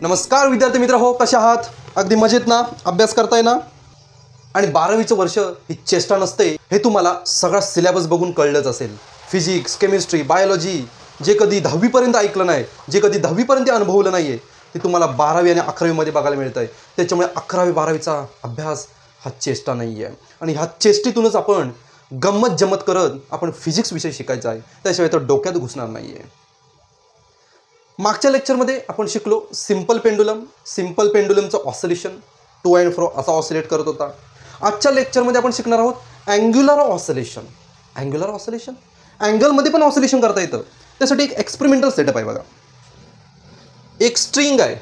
नमस्कार विद्यार्थी मित्र हो, कशा आहात? अगदी मजेत ना? अभ्यास करताय ना? आणि 12वीचं वर्ष ही चेष्टा नसते हे तुम्हाला सगळा सिलेबस बघून कळलंच असेल. फिजिक्स, केमिस्ट्री, बायोलॉजी जे कधी 10वी पर्यंत ऐकलं नाही, जे कधी 10वी पर्यंत अनुभवलं नाहीये, ते तुम्हाला 12वी आणि 11वी मध्ये बघायला मिळतंय. त्याच्यामुळे 11वी 12वीचा अभ्यास हा चेष्टा नाहीये आणि ह्या चेष्टीतूनच आपण गंमत जमत करत आपण फिजिक्स विषय शिकायचा आहे. त्याशिवाय तर डोक्यात घुसणार नाहीये. मागच्या लेक्चरमध्ये आपण शिकलो सिंपल पेंडुलम. सिंपल पेंडुलमचं ऑसिलेशन टू अँड फ्रो असा ऑसिलेट करत होता. आजच्या लेक्चरमध्ये आपण शिकणार आहोत अँग्युलर ऑसिलेशन. अँग्युलर ऑसिलेशन अँगलमध्ये पण ऑसिलेशन करता येतं. त्यासाठी एक एक्सपेरिमेंटल सेटअप आहे बघा. एक स्ट्रिंग आहे,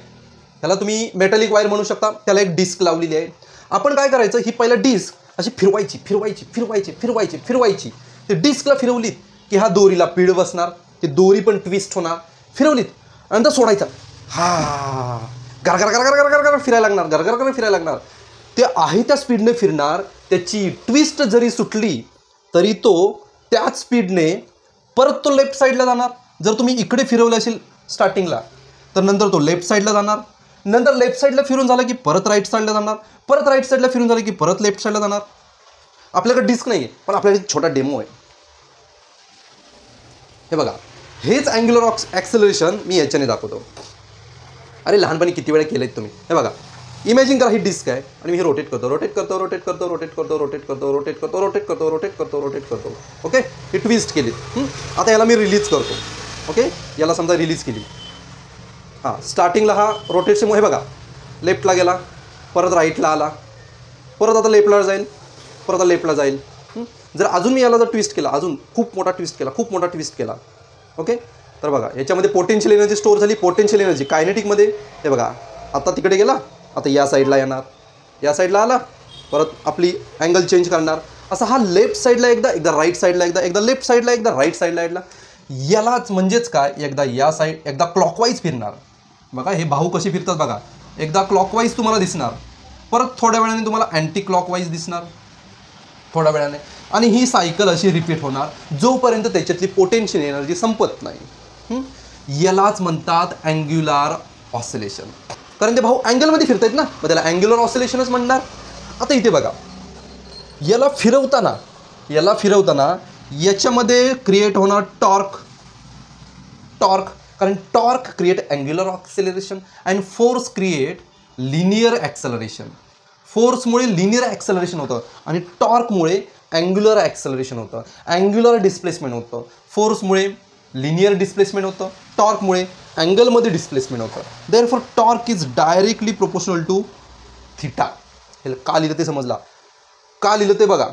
त्याला तुम्ही मेटॅलिक वायर म्हणू शकता. त्याला एक डिस्क लावलेली आहे. आपण काय करायचं, ही पहिला डिस्क अशी फिरवायची फिरवायची फिरवायची फिरवायची फिरवायची. ते डिस्कला फिरवलीत की ह्या दोरीला पीड बसणार, ती दोरी पण ट्विस्ट होणार. फिरवलीत नंतर सोडायचा, हा गरगर गरगर गरगर गरगर फिरायला लागणार, गरगर गरगर फिरायला लागणार. ते आहे त्या स्पीडने फिरणार. त्याची ट्विस्ट जरी सुटली तरी तो त्याच स्पीडने परत तो लेफ्ट साईडला जाणार. जर तुम्ही इकडे फिरवलं असेल स्टार्टिंगला तर नंतर तो लेफ्ट साईडला जाणार. नंतर लेफ्ट साईडला फिरून झालं की परत राईट साईडला जाणार. परत राईट साईडला फिरून झालं की परत लेफ्ट साईडला जाणार. आपल्याकडे डिस्क नाही आहे, पण आपल्याकडे एक छोटा डेमो आहे. हे बघा, हेच अँग्युलर ॲक्सेलरेशन मी याच्याने दाखवतो. अरे लहानपणी किती वेळा केलेत तुम्ही. हे बघा, इमॅजिन करा ही डिस्क आहे आणि मी हे रोटेट करतो रोटेट करतो रोटेट करतो रोटेट करतो रोटेट करतो रोटेट करतो रोटेट करतो रोटेट करतो रोटेट करतो. ओके, हे ट्विस्ट केलीत. आता याला मी रिलीज करतो. ओके, याला समजा रिलीज केली. हां, स्टार्टिंगला हा रोटेटच्यामुळे हे बघा लेफ्टला गेला, परत राईटला आला, परत आता लेफ्टला जाईल, परत आता लेफ्टला जाईल. जर अजून मी याला जर ट्विस्ट केला, अजून खूप मोठा ट्विस्ट केला, खूप मोठा ट्विस्ट केला. ओके, तर बघा याच्यामध्ये पोटेन्शियल एनर्जी स्टोअर झाली. पोटेन्शियल एनर्जी कायनेटिकमध्ये हे बघा आता तिकडे गेला, आता या साईडला येणार, या साईडला आला, परत आपली अँगल चेंज करणार. असा हा लेफ्ट साईडला एकदा, एकदा राईट साईडला, एकदा एकदा लेफ्ट साईडला, एकदा राईट साईडला एकदा. यालाच म्हणजेच काय, एकदा या साईड, एकदा क्लॉकवाईज फिरणार. बघा हे भाऊ कसे फिरतात बघा. एकदा क्लॉकवाईज तुम्हाला दिसणार, परत थोड्या वेळाने तुम्हाला अँटी क्लॉकवाईज दिसणार थोड्या वेळाने, आणि ही सायकल अशी रिपीट होणार जोपर्यंत त्याच्यातली पोटेन्शियल एनर्जी संपत नाही. यालाच म्हणतात अँग्युलर ऑसिलेशन. कारण ते भाऊ अँगलमध्ये फिरतायत ना, मग त्याला अँग्युलर ऑसिलेशनच म्हणणार. आता इथे बघा, याला फिरवताना याच्यामध्ये क्रिएट होणार टॉर्क. कारण torque create angular acceleration and force create linear acceleration. फोर्समुळे लिनियर ॲक्सेलरेशन होतं आणि टॉर्कमुळे अँग्युलर ॲक्सेलरेशन होतं. अँग्युलर डिस्प्लेसमेंट होतं. फोर्समुळे लिनियर डिस्प्लेसमेंट होतं, टॉर्कमुळे अँगलमध्ये डिस्प्लेसमेंट होतं. Therefore torque is directly proportional to theta. हे का लिहिलं ते समजला? का लिहिलं ते बघा.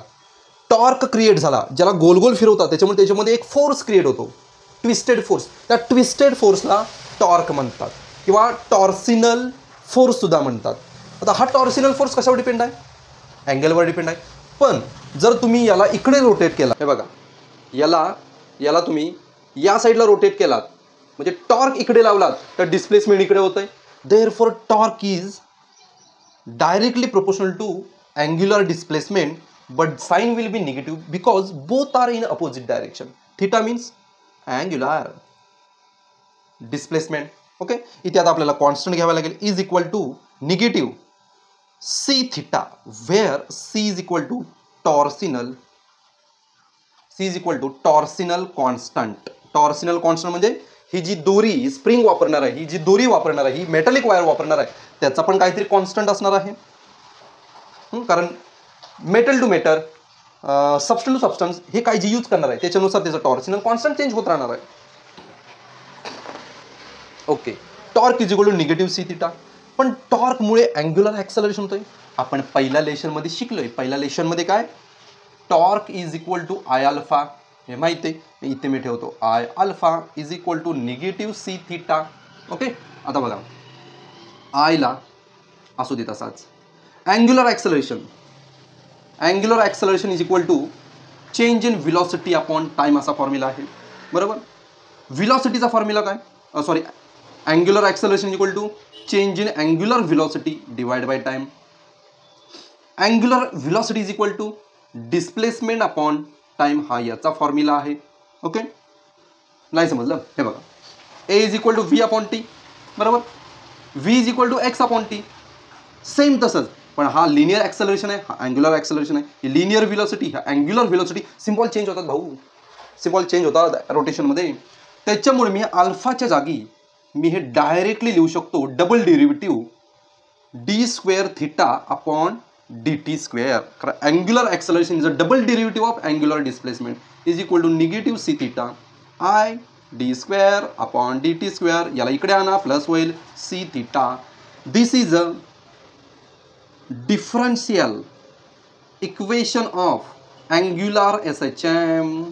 टॉर्क क्रिएट झाला, ज्याला गोल गोल फिरवतात, त्याच्यामध्ये एक फोर्स क्रिएट होतो, ट्विस्टेड फोर्स. त्या ट्विस्टेड फोर्सला टॉर्क म्हणतात किंवा टॉर्सिनल फोर्ससुद्धा म्हणतात. आता हा टॉर्सिनल फोर्स कशावर डिपेंड आहे? अँगलवर डिपेंड आहे. पण जर तुम्ही याला इकडे रोटेट केला, हे बघा, याला तुम्ही या साईडला रोटेट केलात म्हणजे टॉर्क इकडे लावलात तर डिस्प्लेसमेंट इकडे होतंय. Therefore torque is directly proportional to angular displacement, but sine will be negative because both are in opposite direction. Theta means angular displacement. Okay, इथे आता आपल्याला कॉन्स्टंट घ्यावा लागेल. Is equal to negative C theta, where C is equal to torsional. C is equal to torsional constant. Torsional constant म्हणजे ही जी दोरी spring वापरणार आहे, ही जी दोरी वापरणार आहे, ही मेटॅलिक वायर वापरणार आहे, त्याचा पण काहीतरी कॉन्स्टंट असणार आहे. कारण metal to matter, substance to substance हे काय जे यूज करणार आहे त्याच्यानुसार त्याचं टॉर्सिनल कॉन्स्टंट चेंज होत राहणार आहे. Okay, torque is equal to negative C theta. पण टॉर्कमुळे अँग्युलर ॲक्सेलरेशन होतोय. आपण पहिल्या लेशनमध्ये शिकलोय. पहिल्या लेशनमध्ये काय, torque is equal to I alpha, हे माहिती आहे. इथे मी ठेवतो I alpha is equal to negative C theta. Okay, आता बघा आयला असू दे तसाच. Angular acceleration is equal to change in velocity upon time असा फॉर्म्युला आहे. बरोबर, व्हेलॉसिटीचा फॉर्म्युला काय, angular acceleration is equal to change in angular velocity divide by time. Angular velocity is equal to displacement upon time, हा याचा formula आहे. Okay, नाही समजलं? हे बघा, a is equal to v upon t. बरोबर, v is equal to x upon t. Same तसंच, पण हा लिनियर ॲक्सेलरेशन आहे, हा अँग्युलर ॲक्सेलरेशन आहे. ही लिनियर व्हेलॉसिटी, हा अँग्युलर व्हेलॉसिटी, सिम्बॉल चेंज होतात भाऊ, सिम्बॉल चेंज होतात रोटेशनमध्ये. त्याच्यामुळे मी अल्फाच्या जागी मी हे डायरेक्टली लिहू शकतो double derivative d square theta upon d t square. कारण angular acceleration is a double derivative of angular displacement is equal to negative C theta I d square upon d t square. याला इकडे आणा, plus होईल c theta. This is a differential equation of angular S H M.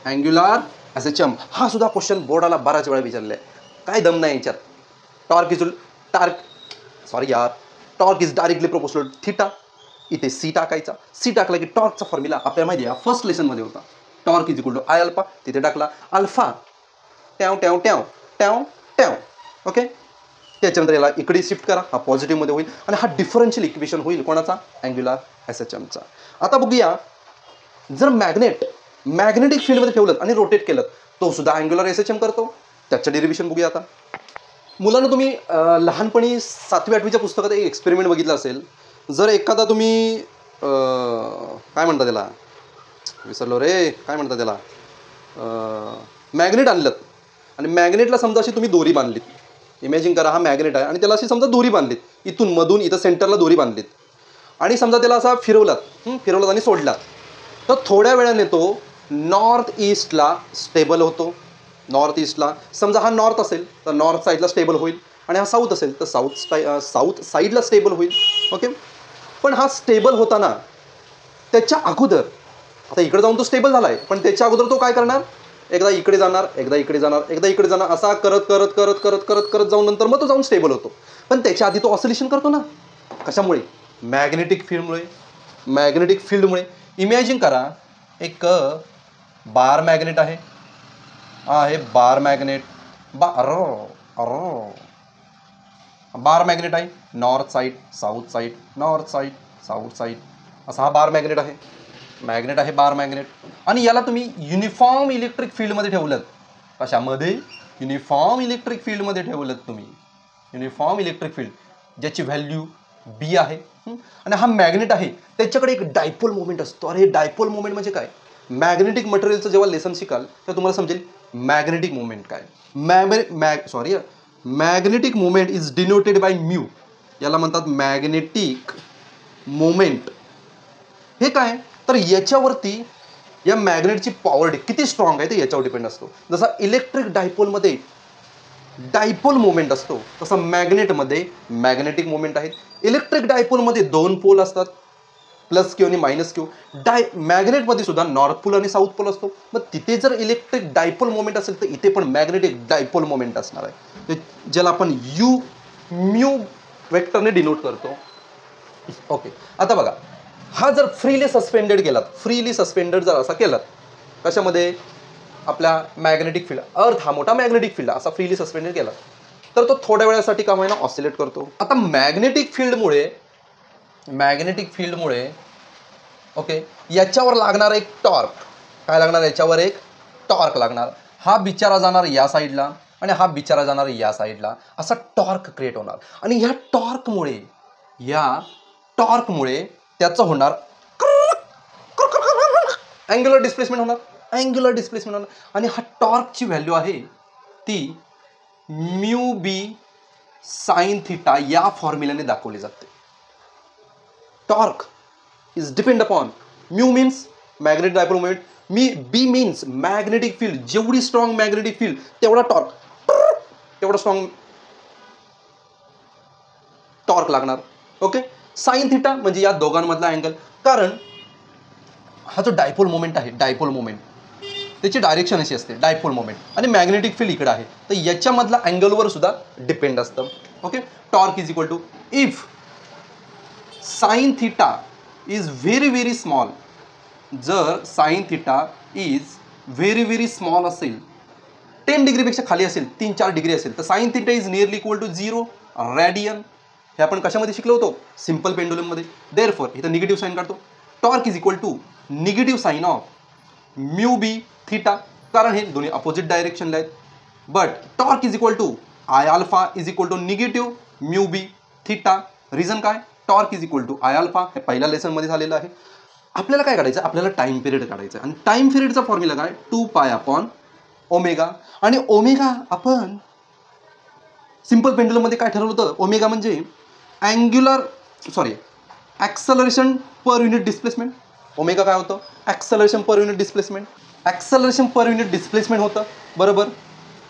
Angular S H M हा सुद्धा question बोर्डाला बराच वेळा विचारला आहे. काय दम नाही याच्यात. Torque is directly proportional theta. इथे सी टाकायचा, सी टाकला की टॉर्कचा फॉर्म्युला आपल्याला माहिती आहे, फर्स्ट लेसनमध्ये होता. Torque is equal to I alpha. तिथे टाकला अल्फा टॅव टॅव टॅव टॅव टॅव. ओके, त्याच्यानंतर याला इकडे शिफ्ट करा, हा पॉझिटिव्हमध्ये होईल आणि हा डिफरन्शियल इक्वेशन होईल कोणाचा, अँग्युलर एस एच एमचा. आता बघूया, जर मॅग्नेटिक फील्डमध्ये ठेवलं आणि रोटेट केलं तो सुद्धा अँग्युलर एस एच एम करतो. त्याचं डेरिव्हेशन बघूया आता. मुलांना तुम्ही लहानपणी 7वी 8वीच्या पुस्तकात एक एक्सपेरिमेंट बघितलं असेल. जर एखादा तुम्ही काय म्हणता त्याला, विसरलो रे, काय म्हणता त्याला, मॅग्नेट आणलं आणि मॅग्नेटला समजा अशी तुम्ही दोरी बांधलीत. इमॅजिन करा, हा मॅग्नेट आहे आणि त्याला अशी समजा दोरी बांधलीत, इथून मधून इथं सेंटरला दोरी बांधलीत आणि समजा त्याला असा फिरवलात आणि सोडलात, तर थोड्या वेळाने तो नॉर्थ ईस्टला स्टेबल होतो. नॉर्थ ईस्टला समजा हा नॉर्थ असेल तर नॉर्थ साईडला स्टेबल होईल आणि हा साऊथ असेल तर साऊथ साईडला स्टेबल होईल. ओके, पण हा स्टेबल होताना त्याच्या अगोदर, आता इकडे जाऊन तो स्टेबल झाला आहे, पण त्याच्या अगोदर तो काय करणार, एकदा इकडे जाणार, एकदा इकडे जाणार, एकदा इकडे जाणार, असा करत करत करत करत करत करत जाऊन नंतर मग तो जाऊन स्टेबल होतो. पण त्याच्या आधी तो ऑसिलेशन करतो ना. कशामुळे, मॅग्नेटिक फील्डमुळे. इमॅजिन करा, एक बार मॅग्नेट आहे, हा आहे बार मॅग्नेट, बार मॅग्नेट आहे, north side south side, north side south side, असा हा बार मॅग्नेट आहे बार मॅग्नेट. आणि याला तुम्ही युनिफॉर्म इलेक्ट्रिक फील्डमध्ये ठेवलं. कशामध्ये, युनिफॉर्म इलेक्ट्रिक फील्डमध्ये ठेवलं तुम्ही. युनिफॉर्म इलेक्ट्रिक फील्ड ज्याची व्हॅल्यू बी आहे आणि हा मॅग्नेट आहे, त्याच्याकडे एक डायपोल मोमेंट असतो. अरे डायपोल मोमेंट म्हणजे काय, मॅग्नेटिक मटेरियलचं जेव्हा लेसन शिकाल तर तुम्हाला समजेल मॅग्नेटिक मोमेंट काय. Magnetic moment is denoted by mu. याला म्हणतात मॅग्नेटिक मोमेंट. हे काय, तर याच्यावरती या मॅग्नेटची पॉवर किती स्ट्रॉंग आहे ते याच्यावर डिपेंड असतो. जसा इलेक्ट्रिक डायपोलमध्ये डायपोल मोमेंट असतो तसं मॅग्नेटमध्ये मॅग्नेटिक मोमेंट आहे. इलेक्ट्रिक डायपोलमध्ये 2 पोल असतात, प्लस क्यू आणि मायनस क्यू. मॅग्नेटमध्ये सुद्धा नॉर्थ पोल आणि साऊथ पोल असतो. मग तिथे जर इलेक्ट्रिक डायपोल मोमेंट असेल तर इथे पण मॅग्नेटिक डायपोल मोमेंट असणार आहे, ज्याला आपण म्यू वेक्टरने डिनोट करतो. ओके, आता बघा, हा जर फ्रीली सस्पेंडेड जर असा केलात, कशामध्ये, आपल्या मॅग्नेटिक फील्ड, अर्थ हा मोठा मॅग्नेटिक फील्ड असा फ्रीली सस्पेंडेड केला तर तो थोड्या वेळासाठी का होईना ऑसिलेट करतो. आता मॅग्नेटिक फील्डमुळे ओके, याच्यावर लागणार एक टॉर्क, काय लागणार, याच्यावर एक टॉर्क लागणार. हा बिचारा जाणार या साईडला आणि हा बिचारा जाणार या साईडला, असा टॉर्क क्रिएट होणार. आणि ह्या टॉर्कमुळे त्याचं होणार अँग्युलर डिस्प्लेसमेंट होणार. आणि हा टॉर्कची व्हॅल्यू आहे ती म्यू बी साइन थिटा या फॉर्म्युल्याने दाखवली जाते. Torque is depend upon mu means magnetic dipole moment, B means magnetic field. जेवढी स्ट्रॉंग मॅग्नेटिक फील्ड तेवढा टॉर्क लागणार. ओके, साइन थिटा म्हणजे या दोघांमधला अँगल. कारण हा जो डायपोल मोमेंट आहे, त्याची डायरेक्शन अशी असते, डायपोल मोमेंट, आणि मॅग्नेटिक फील्ड इकडे आहे, तर याच्यामधला अँगलवर सुद्धा डिपेंड असतं. Okay, torque is equal to, if sine theta is very small, जर sine theta is very small असेल, 10 डिग्रीपेक्षा खाली असेल, 3-4 डिग्री असेल, तर sine theta is nearly equal to 0 radian. हे आपण कशामध्ये शिकलो होतो, सिम्पल पेंडुलममध्ये. देअरफॉर इथं निगेटिव्ह साईन काढतो. Torque is equal to negative sine of mu b theta, कारण हे दोन्ही अपोजिट डायरेक्शनला आहेत. But torque is equal to I alpha is equal to negative mu b theta. Reason काय, torque is equal to I alpha, हे पहिल्या लेसनमध्ये झालेलं आहे. आपल्याला काय काढायचं, आपल्याला टाईम पिरियड काढायचा आणि टाईम पिरियडचा फॉर्म्युला काय 2π अपॉन ओमेगा. आणि ओमेगा आपण सिंपल पेंडुलममध्ये काय ठरवलं होतं, ओमेगा म्हणजे acceleration per unit displacement. Omega काय होतं, acceleration per unit displacement. Acceleration per unit displacement होतं बरोबर.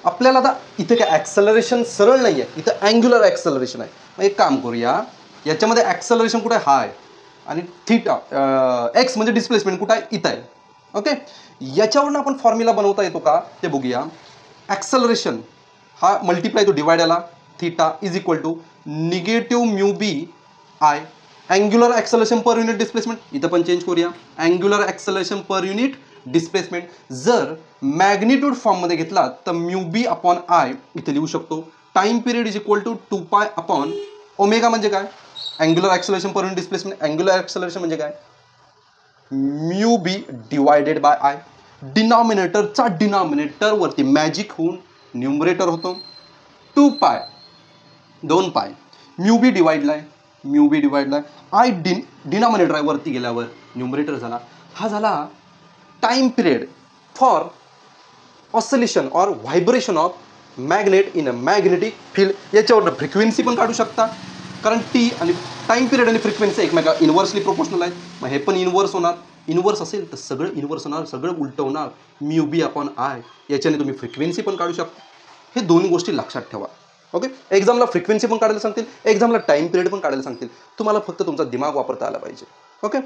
आपल्याला आता इथे काय ॲक्सलरेशन सरळ नाही आहे, इथं अँग्युलर ॲक्सलरेशन आहे. मग एक काम करूया, याच्यामध्ये ॲक्सलरेशन कुठे आहे, हाय, आणि थिटा एक्स म्हणजे डिस्प्लेसमेंट कुठं आहे, इथं आहे. ओके, याच्यावरून आपण फॉर्म्युला बनवता येतो का ते बघूया. ॲक्सलरेशन हा मल्टिप्लाय तो डिवाइड आला, theta is equal to negative mu B I. Angular acceleration per unit displacement इथं पण चेंज करूया, angular acceleration per unit displacement. जर मॅग्निट्यूड फॉर्ममध्ये घेतला तर म्यू बी अपॉन आय इथे लिहू शकतो. Time period is equal to 2π upon omega म्हणजे काय, angular acceleration per unit displacement. Angular acceleration म्हणजे काय, mu b divided by I. डिनॉमिनेटरचा डिनॉमिनेटरवरती मॅजिक होऊन न्यूमरेटर होतो 2π 2π. म्यू बी डिवाइडला आय डिनॉमिनेटर आहे, वरती गेल्यावर न्यूमरेटर झाला. हा झाला time period for oscillation or vibration of magnet in a magnetic field. याच्यावरनं फ्रिक्वेन्सी पण काढू शकता, कारण टी आणि टाईम पिरियड आणि फ्रिक्वेन्सी एकमेका इन्व्हर्सली प्रोपोर्शनल आहेत. मग हे पण इन्व्हर्स होणार, इन्व्हर्स असेल तर सगळं इन्व्हर्स होणार, सगळं उलटं होणार. म्यू बी अपॉन आय, याच्याने तुम्ही फ्रिक्वेन्सी पण काढू शकता. हे दोन्ही गोष्टी लक्षात ठेवा. ओके, एक्झामला फ्रिक्वेन्सी पण काढायला सांगतील, एक्झामला टाईम पिरियड पण काढायला सांगतील. तुम्हाला फक्त तुमचा दिमाग वापरता आला पाहिजे. ओके,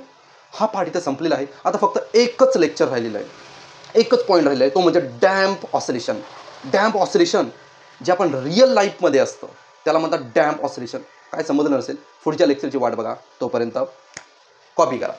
हा पार्ट इथं संपलेला आहे. आता फक्त एकच लेक्चर राहिलेलं आहे, एकच पॉईंट राहिला आहे, तो म्हणजे डॅम्प ऑसिलेशन. डॅम्प ऑसिलेशन जे आपण रिअल लाईफमध्ये असतं त्याला म्हणतात डॅम्प ऑसिलेशन. काय समजलं नसेल पुढच्या लेक्चरची वाट बघा, तोपर्यंत कॉपी करा.